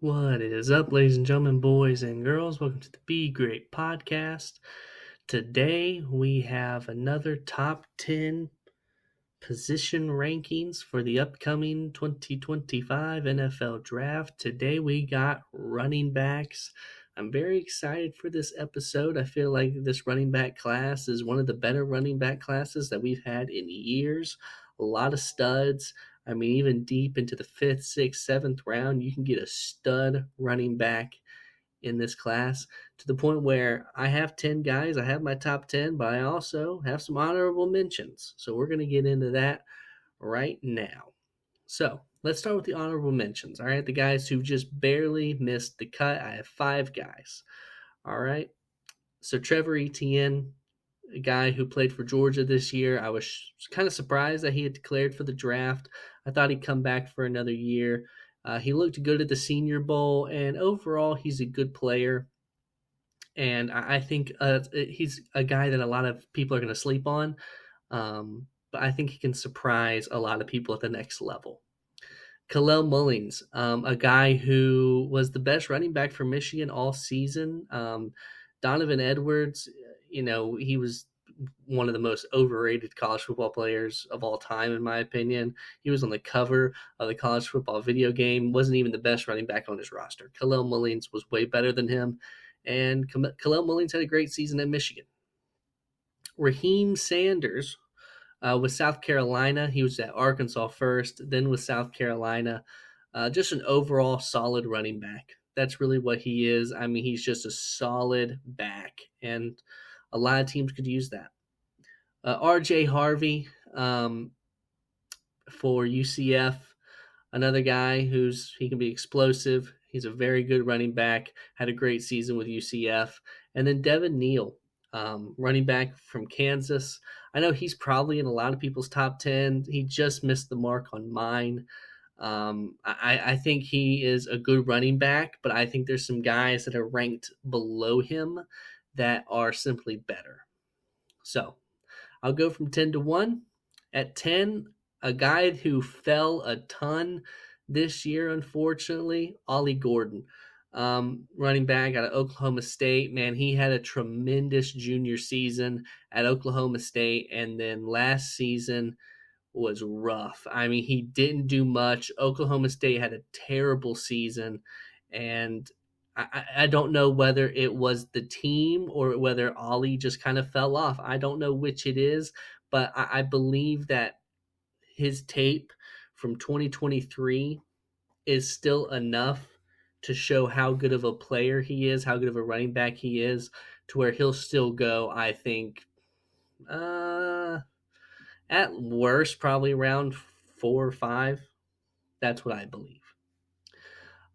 What is up, ladies and gentlemen, boys and girls? Welcome to the Be Great podcast. Today we have another top 10 position rankings for the upcoming 2025 NFL draft. Today we got running backs. I'm very excited for this episode. I feel like this running back class is one of the better running back classes that we've had in years. A lot of studs. I mean, even deep into the fifth, sixth, seventh round, you can get a stud running back in this class to the point where I have 10 guys. I have my top 10, but I also have some honorable mentions. So we're going to get into that right now. So let's start with the honorable mentions. All right. The guys who just barely missed the cut. I have five guys. All right. So Trevor Etienne, a guy who played for Georgia this year. I was kind of surprised that he had declared for the draft. I thought he'd come back for another year. He looked good at the Senior Bowl, and overall, he's a good player. And I think he's a guy that a lot of people are going to sleep on. But I think he can surprise a lot of people at the next level. Kalel Mullings, a guy who was the best running back for Michigan all season. Donovan Edwards, he was one of the most overrated college football players of all time, in my opinion. He was on the cover of the college football video game, wasn't even the best running back on his roster. Kalel Mullings was way better than him, and Kalel Mullings had a great season at Michigan. Raheem Sanders with South Carolina. He was at Arkansas first, then with South Carolina. Just an overall solid running back. That's really what he is. I mean, he's just a solid back, and a lot of teams could use that. RJ Harvey for UCF, another guy he can be explosive. He's a very good running back. Had a great season with UCF, and then Devin Neal, running back from Kansas. I know he's probably in a lot of people's top 10. He just missed the mark on mine. I think he is a good running back, but I think there's some guys that are ranked below him that are simply better. So I'll go from 10 to 1. At 10, a guy who fell a ton this year, unfortunately, Ollie Gordon. Running back out of Oklahoma State. Man, he had a tremendous junior season at Oklahoma State, and then last season was rough. I mean, he didn't do much. Oklahoma State had a terrible season, and I don't know whether it was the team or whether Ollie just kind of fell off. I don't know which it is, but I believe that his tape from 2023 is still enough to show how good of a player he is, how good of a running back he is, to where he'll still go, I think, at worst, probably around 4 or 5. That's what I believe.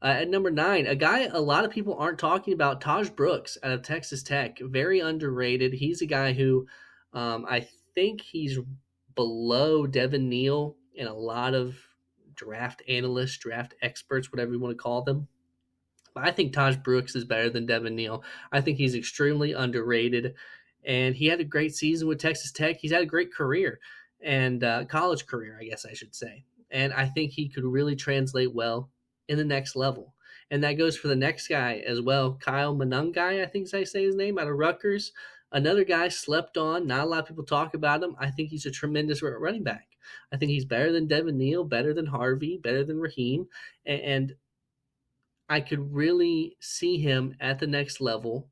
At number 9, a guy a lot of people aren't talking about, Taj Brooks out of Texas Tech. Very underrated. He's a guy who I think he's below Devin Neal and a lot of draft analysts, draft experts, whatever you want to call them. But I think Taj Brooks is better than Devin Neal. I think he's extremely underrated, and he had a great season with Texas Tech. He's had a great career and college career, I guess I should say. And I think he could really translate well in the next level. And that goes for the next guy as well, Kyle Monangai, I think I say his name, out of Rutgers. Another guy slept on. Not a lot of people talk about him. I think he's a tremendous running back. I think he's better than Devin Neal, better than Harvey, better than Raheem, and I could really see him at the next level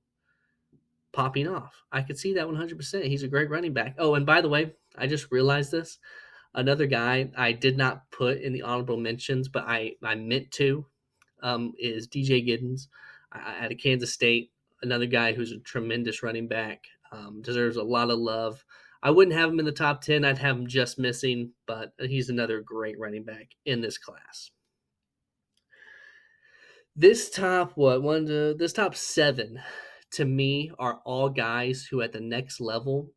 popping off. I could see that 100%. He's a great running back. Oh, and by the way, I just realized this. Another guy I did not put in the honorable mentions, but I meant to, is DJ Giddens out of Kansas State. Another guy who's a tremendous running back, deserves a lot of love. I wouldn't have him in the top 10. I'd have him just missing, but he's another great running back in this class. This top 7 to me are all guys who at the next level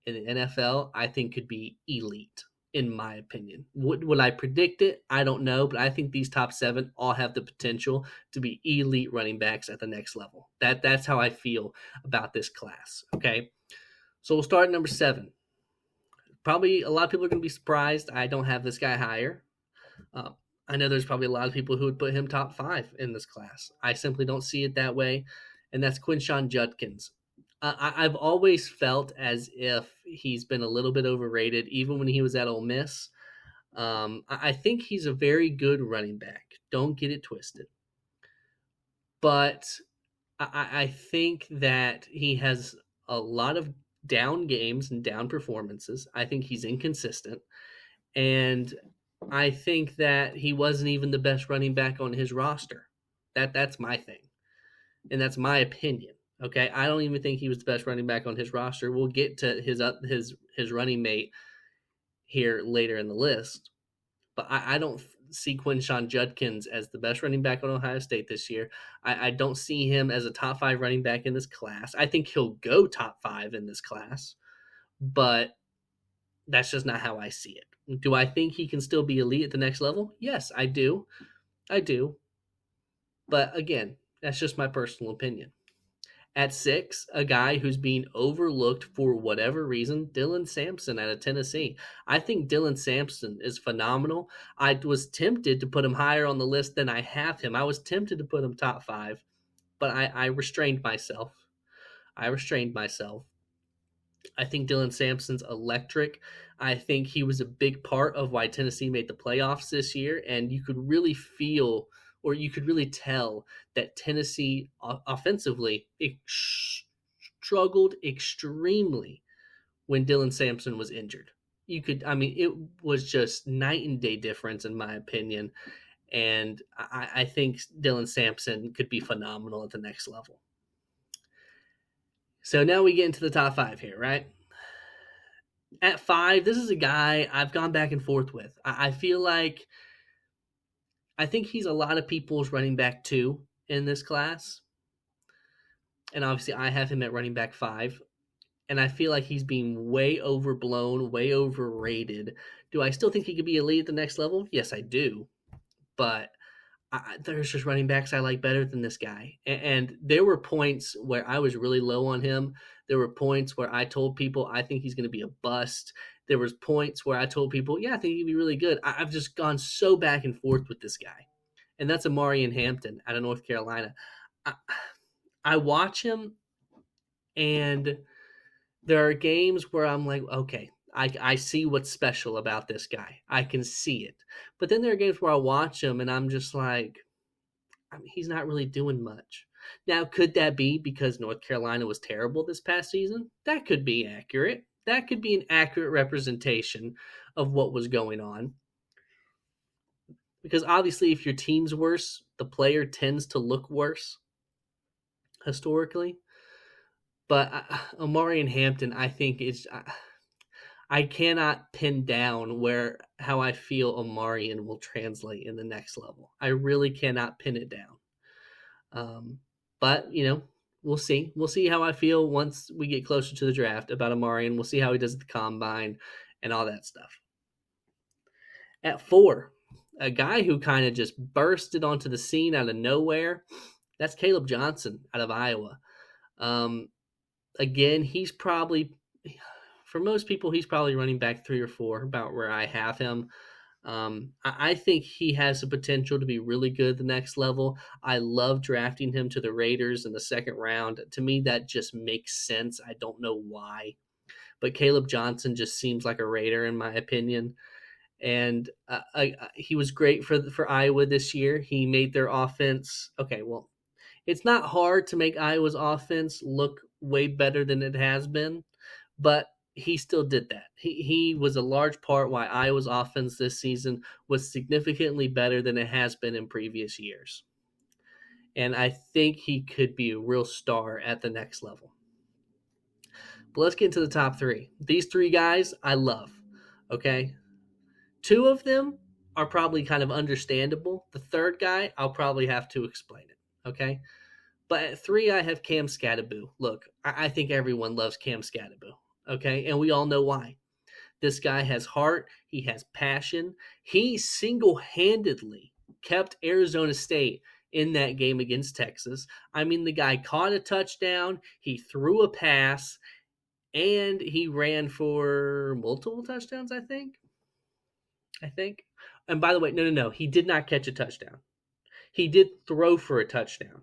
in the NFL I think could be elite, in my opinion. Would I predict it? I don't know, but I think these top 7 all have the potential to be elite running backs at the next level. That's how I feel about this class. Okay, so we'll start at number 7. Probably a lot of people are going to be surprised I don't have this guy higher. I know there's probably a lot of people who would put him top 5 in this class. I simply don't see it that way, and that's Quinshon Judkins. I've always felt as if he's been a little bit overrated, even when he was at Ole Miss. I think he's a very good running back. Don't get it twisted. But I think that he has a lot of down games and down performances. I think he's inconsistent. And I think that he wasn't even the best running back on his roster. That's my thing. And that's my opinion. Okay, I don't even think he was the best running back on his roster. We'll get to his running mate here later in the list, but I don't see Quinshon Judkins as the best running back on Ohio State this year. I don't see him as a top 5 running back in this class. I think he'll go top 5 in this class, but that's just not how I see it. Do I think he can still be elite at the next level? Yes, I do. I do. But again, that's just my personal opinion. At 6, a guy who's being overlooked for whatever reason, Dylan Sampson out of Tennessee. I think Dylan Sampson is phenomenal. I was tempted to put him higher on the list than I have him. I was tempted to put him top 5, but I restrained myself. I think Dylan Sampson's electric. I think he was a big part of why Tennessee made the playoffs this year, and you could really feel or you could really tell that Tennessee offensively struggled extremely when Dylan Sampson was injured. It was just night and day difference in my opinion, and I think Dylan Sampson could be phenomenal at the next level. So now we get into the top 5 here, right? At 5, this is a guy I've gone back and forth with. I feel like I think he's a lot of people's running back 2 in this class. And obviously I have him at running back 5. And I feel like he's being way overblown, way overrated. Do I still think he could be elite at the next level? Yes, I do. But there's just running backs I like better than this guy. And there were points where I was really low on him. There were points where I told people I think he's going to be a bust. There was points where I told people, yeah, I think he'd be really good. I've just gone so back and forth with this guy. And that's Amarian Hampton out of North Carolina. I watch him, and there are games where I'm like, okay, I see what's special about this guy. I can see it. But then there are games where I watch him, and I'm just like, he's not really doing much. Now, could that be because North Carolina was terrible this past season? That could be accurate. That could be an accurate representation of what was going on. Because obviously, if your team's worse, the player tends to look worse historically. But Amarian Hampton, I think I cannot pin down how I feel Amarian will translate in the next level. I really cannot pin it down. But we'll see. We'll see how I feel once we get closer to the draft about Amarian. We'll see how he does at the combine and all that stuff. At 4, a guy who kind of just bursted onto the scene out of nowhere. That's Caleb Johnson out of Iowa. Again, he's probably, for most people, he's probably running back 3 or 4, about where I have him. I think he has the potential to be really good at the next level. I love drafting him to the Raiders in the 2nd round. To me, that just makes sense. I don't know why. But Caleb Johnson just seems like a Raider in my opinion. And he was great for Iowa this year. He made their offense. Okay, well, it's not hard to make Iowa's offense look way better than it has been, but he still did that. He was a large part why Iowa's offense this season was significantly better than it has been in previous years. And I think he could be a real star at the next level. But let's get into the top 3. These 3 guys I love, okay? 2 of them are probably kind of understandable. The 3rd guy, I'll probably have to explain it, okay? But at 3, I have Cam Skattebo. Look, I think everyone loves Cam Skattebo, okay? And we all know why. This guy has heart. He has passion. He single-handedly kept Arizona State in that game against Texas. I mean, the guy caught a touchdown. He threw a pass. And he ran for multiple touchdowns, I think. And by the way, no, he did not catch a touchdown. He did throw for a touchdown.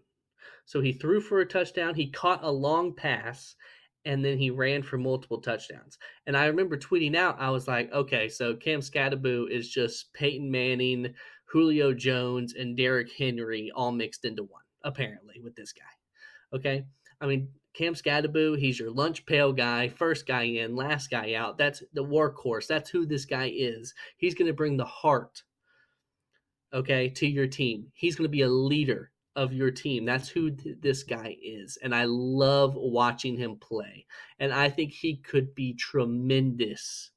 So he threw for a touchdown, he caught a long pass, and then he ran for multiple touchdowns. And I remember tweeting out, I was like, okay, so Cam Scatterboo is just Peyton Manning, Julio Jones, and Derrick Henry all mixed into one, apparently, with this guy. Okay? I mean, Cam Scatterboo, he's your lunch pail guy, first guy in, last guy out. That's the workhorse. That's who this guy is. He's going to bring the heart, okay, to your team. He's going to be a leader of your team. That's who this guy is. And I love watching him play. And I think he could be tremendous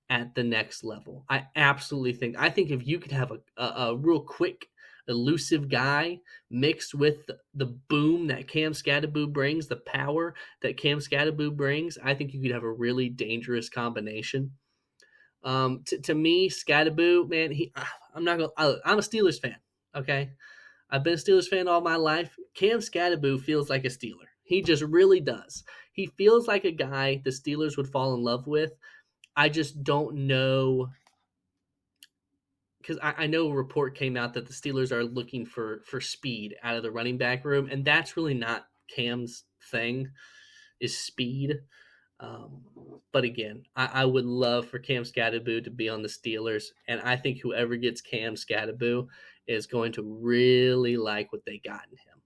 at the next level. I absolutely think. I think if you could have a real quick, elusive guy mixed with the boom that Cam Scatterboo brings, the power that Cam Scatterboo brings, I think you could have a really dangerous combination. To me, Scatterboo, man, I'm a Steelers fan. Okay, I've been a Steelers fan all my life. Cam Scatterboo feels like a Steeler. He just really does. He feels like a guy the Steelers would fall in love with. I just don't know, because I know a report came out that the Steelers are looking for speed out of the running back room, and that's really not Cam's thing, is speed. Um, but again, I would love for Cam Scatterboo to be on the Steelers, and I think whoever gets Cam Scatterboo is going to really like what they got in him.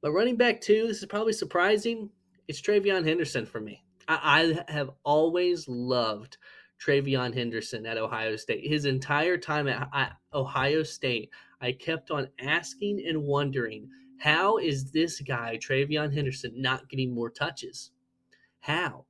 But running back two, this is probably surprising. It's TreVeyon Henderson for me. I have always loved TreVeyon Henderson at Ohio State. His entire time at Ohio State, I kept on asking and wondering, how is this guy, TreVeyon Henderson, not getting more touches? How?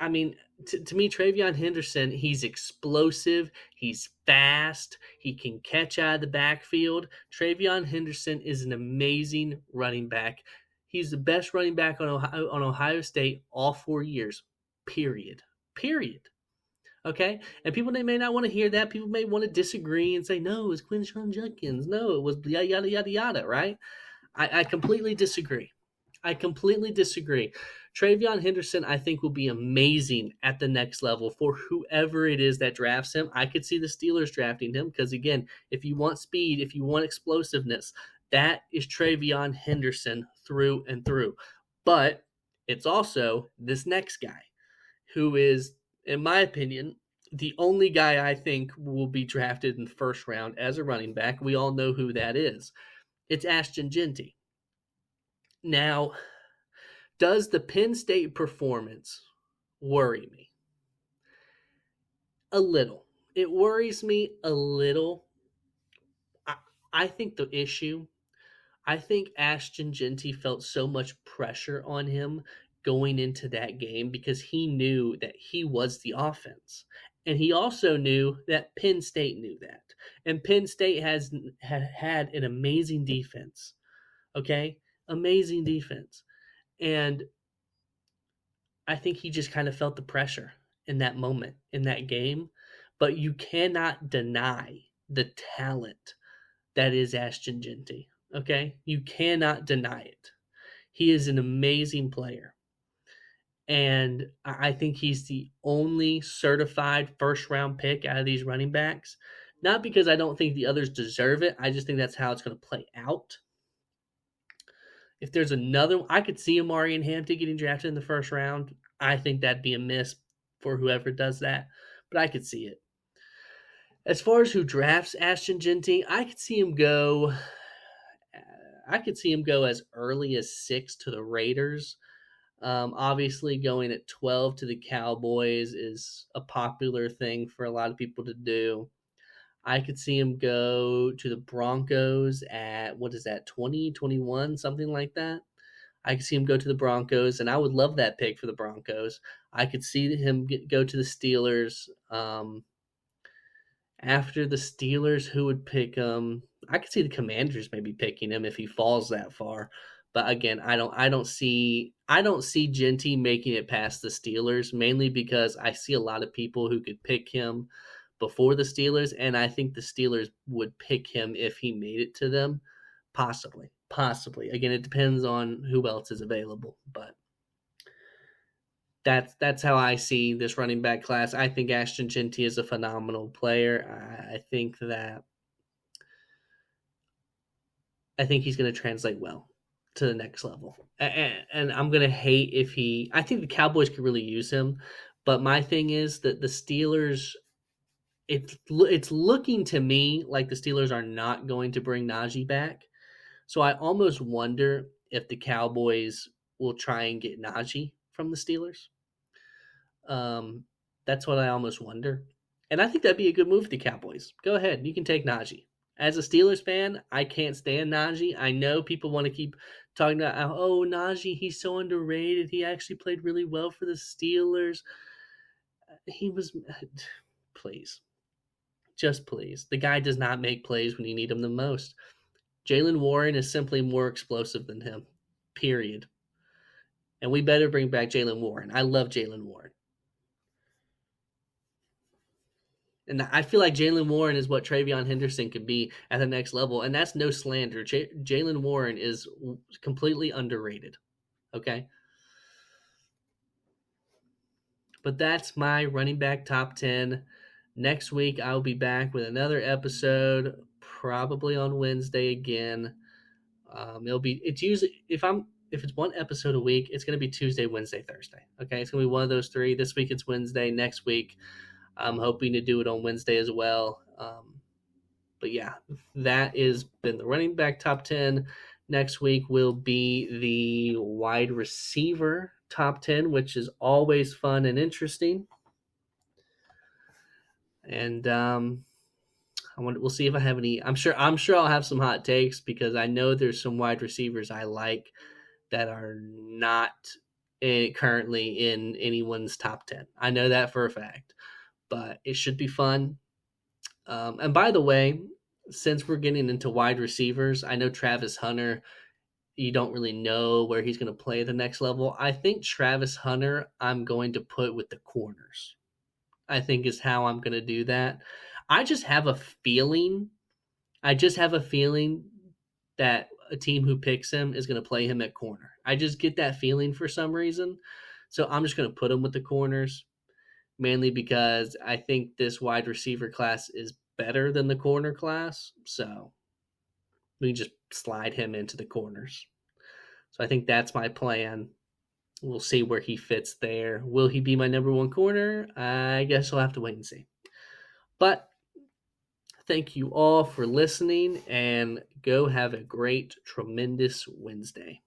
I mean, to me, TreVeyon Henderson, he's explosive, he's fast, he can catch out of the backfield. TreVeyon Henderson is an amazing running back. He's the best running back on Ohio State all 4 years, period. Period. Okay? And people, they may not want to hear that. People may want to disagree and say, no, it was Quinshon Judkins. No, it was yada, yada, yada, yada, right? I completely disagree. I completely disagree. TreVeyon Henderson, I think, will be amazing at the next level for whoever it is that drafts him. I could see the Steelers drafting him because, again, if you want speed, if you want explosiveness, that is TreVeyon Henderson through and through. But it's also this next guy who is, in my opinion, the only guy I think will be drafted in the first round as a running back. We all know who that is. It's Ashton Jeanty. Now, does the Penn State performance worry me? A little. It worries me a little. I think the issue, I think Ashton Jeanty felt so much pressure on him going into that game because he knew that he was the offense. And he also knew that Penn State knew that. And Penn State had an amazing defense. Okay? Amazing defense. And I think he just kind of felt the pressure in that moment, in that game. But you cannot deny the talent that is Ashton Jeanty. Okay? You cannot deny it. He is an amazing player. And I think he's the only certified first round pick out of these running backs. Not because I don't think the others deserve it. I just think that's how it's going to play out. If there's another, I could see Amari and Hampton getting drafted in the first round. I think that'd be a miss for whoever does that, but I could see it. As far as who drafts Ashton Jeanty, I could see him go. I could see him go as early as 6 to the Raiders. Obviously, going at 12 to the Cowboys is a popular thing for a lot of people to do. I could see him go to the Broncos at, 20, 21, something like that. I could see him go to the Broncos, and I would love that pick for the Broncos. I could see him go to the Steelers. After the Steelers, who would pick him? I could see the Commanders maybe picking him if he falls that far. But again, I don't see Jeanty making it past the Steelers, mainly because I see a lot of people who could pick him before the Steelers, and I think the Steelers would pick him if he made it to them. Possibly. Again, it depends on who else is available, but that's how I see this running back class. I think Ashton Genty is a phenomenal player. I think he's going to translate well to the next level. And I'm going to hate if he. I think the Cowboys could really use him, but my thing is that the Steelers. It's looking to me like the Steelers are not going to bring Najee back. So I almost wonder if the Cowboys will try and get Najee from the Steelers. Um, that's what I almost wonder. And I think that'd be a good move for the Cowboys. Go ahead, you can take Najee. As a Steelers fan, I can't stand Najee. I know people want to keep talking about, oh, Najee, he's so underrated. He actually played really well for the Steelers. He was, please, just please. The guy does not make plays when you need him the most. Jaylen Warren is simply more explosive than him, period. And we better bring back Jaylen Warren. I love Jaylen Warren. And I feel like Jaylen Warren is what Travion Henderson could be at the next level. And that's no slander. Jaylen Warren is completely underrated. Okay. But that's my running back top 10. Next week, I'll be back with another episode, probably on Wednesday again. It's usually, if it's one episode a week, it's going to be Tuesday, Wednesday, Thursday. Okay. It's going to be one of those three. This week it's Wednesday. Next week, I'm hoping to do it on Wednesday as well. But yeah, that has been the running back top 10. Next week will be the wide receiver top 10, which is always fun and interesting. And we'll see if I have any. I'm sure I'll have some hot takes because I know there's some wide receivers I like that are not currently in anyone's top 10. I know that for a fact, but it should be fun. And by the way, since we're getting into wide receivers, I know Travis Hunter, you don't really know where he's going to play the next level. I think Travis Hunter, I'm going to put with the corners. I think is how I'm going to do that. I just have a feeling. I just have a feeling that a team who picks him is going to play him at corner. I just get that feeling for some reason. So I'm just going to put him with the corners, mainly because I think this wide receiver class is better than the corner class. So we can just slide him into the corners. So I think that's my plan. We'll see where he fits there. Will he be my number one corner? I guess we'll have to wait and see. But thank you all for listening and go have a great, tremendous Wednesday.